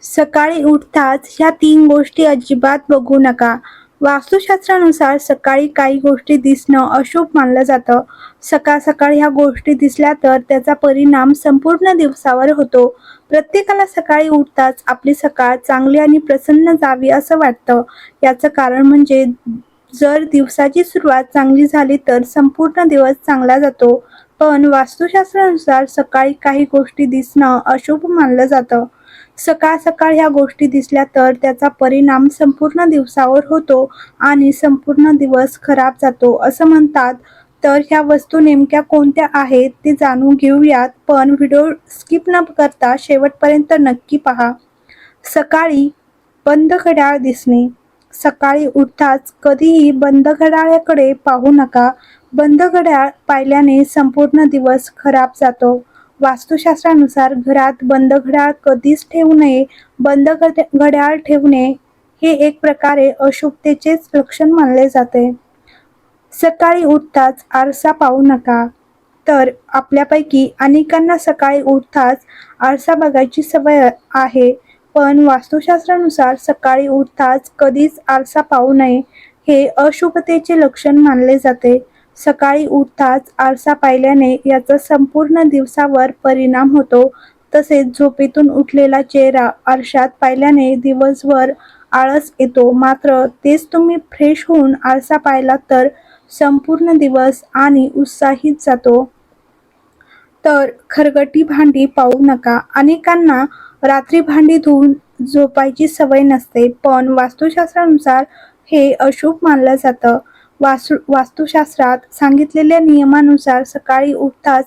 सकाळी उठताच ह्या 3 गोष्टी अजिबात बघू नका. वास्तुशास्त्रानुसार सकाळी काही गोष्टी दिसणं अशुभ मानलं जातं. सकाळ-सकाळी ह्या गोष्टी दिसल्या तर त्याचा परिणाम संपूर्ण दिवसावर होतो. प्रत्येकाला सकाळी उठताच आपली सकाळ चांगली आणि प्रसन्न जावी असं वाटतं. याचं कारण म्हणजे जर दिवसाची सुरुवात चांगली झाली तर संपूर्ण दिवस चांगला जातो. पण वास्तुशास्त्रानुसार सकाळी काही गोष्टी दिसणं अशुभ मानलं जातं. सकाळ-सकाळ ह्या गोष्टी दिसल्या तर त्याचा परिणाम संपूर्ण दिवसावर होतो आणि संपूर्ण दिवस खराब जातो असं म्हणतात. तर ह्या वस्तू नेमक्या कोणत्या आहेत ते जाणून घेऊयात, पण व्हिडिओ स्किप न करता शेवटपर्यंत नक्की पहा. सकाळी बंद घड्याळ दिसणे. सकाळी उठताच कधीही बंद घड्याळाकडे पाहू नका. बंद घड्याळ पाहिल्याने संपूर्ण दिवस खराब जातो. वास्तुशास्त्रानुसार घरात बंद घड्याळ कधीच ठेवू नये. बंद घड्याळ ठेवणे हे एक प्रकारे अशुभतेचेच लक्षण मानले जाते. सकाळी उठताच आरसा पाहू नका. तर आपल्यापैकी अनेकांना सकाळी उठताच आरसा बघायची सवय आहे, पण वास्तुशास्त्रानुसार सकाळी उठताच कधीच आरसा पाहू नये. हे अशुभतेचे लक्षण मानले जाते. सकाळी उठताच आरसा पाहिल्याने याचा संपूर्ण दिवसावर परिणाम होतो. तसेच झोपेतून उठलेला चेहरा आरशात पाहिल्याने दिवसभर आळस येतो. मात्र तेच तुम्ही फ्रेश होऊन आरसा पाहिलात तर संपूर्ण दिवस आणि उत्साहित जातो. तर खरकटी भांडी पाहू नका. अनेकांना रात्री भांडी धुवून झोपायची सवय नसते, पण वास्तुशास्त्रानुसार हे अशुभ मानलं जातं. वास्तुशास्त्रात सांगितलेल्या नियमानुसार सकाळी उठताच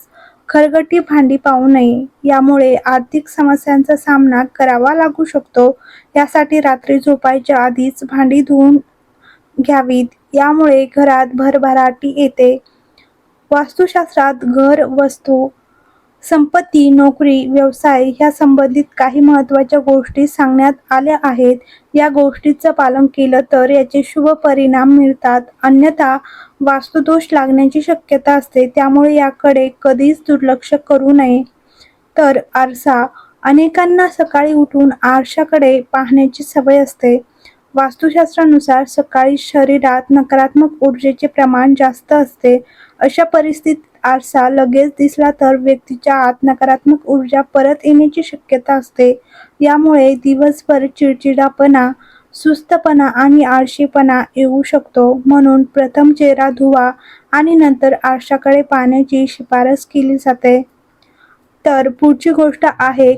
खरकटी भांडी पाहू नये. यामुळे आर्थिक समस्यांचा सामना करावा लागू शकतो. यासाठी रात्री झोपायच्या आधीच भांडी धुवून घ्यावीत. यामुळे घरात भरभराटी येते. वास्तुशास्त्रात घर, वस्तू, संपत्ती, नोकरी, व्यवसाय ह्या संबंधित काही महत्त्वाच्या गोष्टी सांगण्यात आल्या आहेत. या गोष्टींचं पालन केलं तर याचे शुभ परिणाम मिळतात. अन्यथा वास्तुदोष लागण्याची शक्यता असते. त्यामुळे याकडे कधीच दुर्लक्ष करू नये. तर आरसा. अनेकांना सकाळी उठून आरशाकडे पाहण्याची सवय असते. वास्तुशास्त्रानुसार सकाळी शरीरात नकारात्मक ऊर्जेचे प्रमाण जास्त असते. अशा परिस्थितीत आरसा लगेच दिसला तर व्यक्तीच्या आत नकारात्मक ऊर्जा परत येण्याची शक्यता असते. यामुळे दिवसभर चिडचिडापणा, सुस्तपणा आणि आळशीपणा येऊ शकतो. म्हणून प्रथम चेहरा धुवा आणि नंतर आरशाकडे पाहण्याची शिफारस केली जाते. तर पुढची गोष्ट आहे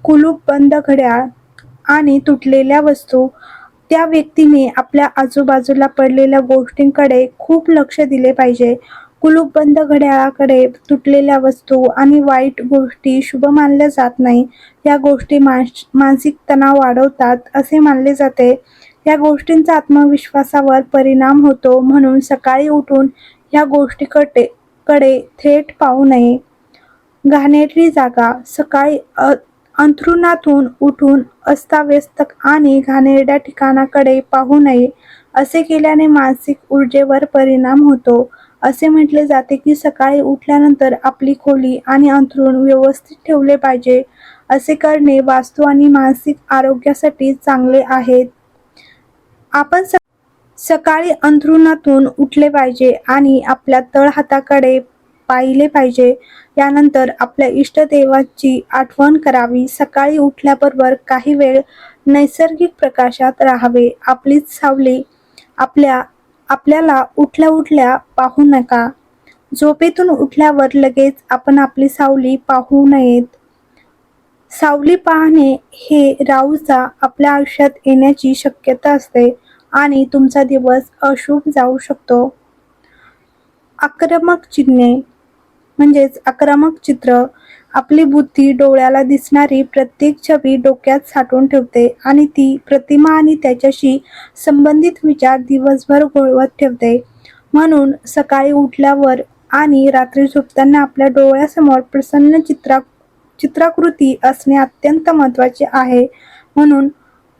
कुलूप बंद घड्याळ आणि तुटलेल्या वस्तू. त्या व्यक्तीने आपल्या आजूबाजूला पडलेल्या गोष्टींकडे खूप लक्ष दिले पाहिजे. कुलूप बंद घड्याळाकडे, तुटलेल्या वस्तू आणि वाईट गोष्टी शुभ मानल्या जात नाही. या गोष्टी मानसिक तणाव वाढवतात असे मानले जाते. या गोष्टींचा आत्मविश्वासावर परिणाम होतो. म्हणून सकाळी उठून ह्या गोष्टीकडे थेट पाहू नये. घाणेरडी जागा. सकाळी अंथरुणातून उठून अस्ताव्यस्त आणि घाणेरड्या ठिकाणाकडे पाहू नये. असे केल्याने मानसिक ऊर्जेवर परिणाम होतो. असे म्हटले जाते की सकाळी उठल्यानंतर आपली खोली आणि अंथरूण व्यवस्थित ठेवले पाहिजे. असे करणे वास्तू आणि मानसिक आरोग्यासाठी चांगले आहे. आपण सकाळी अंथरुणातून उठले पाहिजे आणि आपल्या तळहाताकडे पाहिले पाहिजे. यानंतर आपल्या इष्टदेवाची आठवण करावी. सकाळी उठल्याबरोबर काही वेळ नैसर्गिक प्रकाशात राहावे. आपलीच सावली आपल्याला उठल्या उठल्या पाहू नका. झोपेतून उठल्यावर लगेच आपण आपली सावली पाहू नयेत. सावली पाहणे हे राहूचा आपल्या आयुष्यात येण्याची शक्यता असते आणि तुमचा दिवस अशुभ जाऊ शकतो. आक्रमक चिन्हे म्हणजेच आक्रमक चित्र. आपली बुद्धी डोळ्याला दिसणारी प्रत्येक छबी डोक्यात साठवून ठेवते आणि ती प्रतिमा आणि त्याच्याशी संबंधित विचार दिवसभर घोळवत ठेवते. म्हणून सकाळी उठल्यावर आणि रात्री झोपताना आपल्या डोळ्यासमोर प्रसन्न चित्राकृती असणे अत्यंत महत्त्वाचे आहे. म्हणून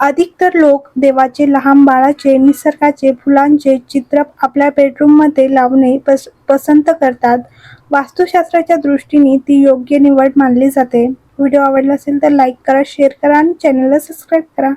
अधिकतर लोक देवाचे, लहान बाळाचे, निसर्गाचे, फुलांचे चित्र आपल्या बेडरूममध्ये लावणे पसंत करतात. वास्तुशास्त्राच्या दृष्टीने ती योग्य निवड मानली जाते. व्हिडिओ आवडला असेल तर लाईक करा, शेअर करा आणि चॅनलला सबस्क्राईब करा.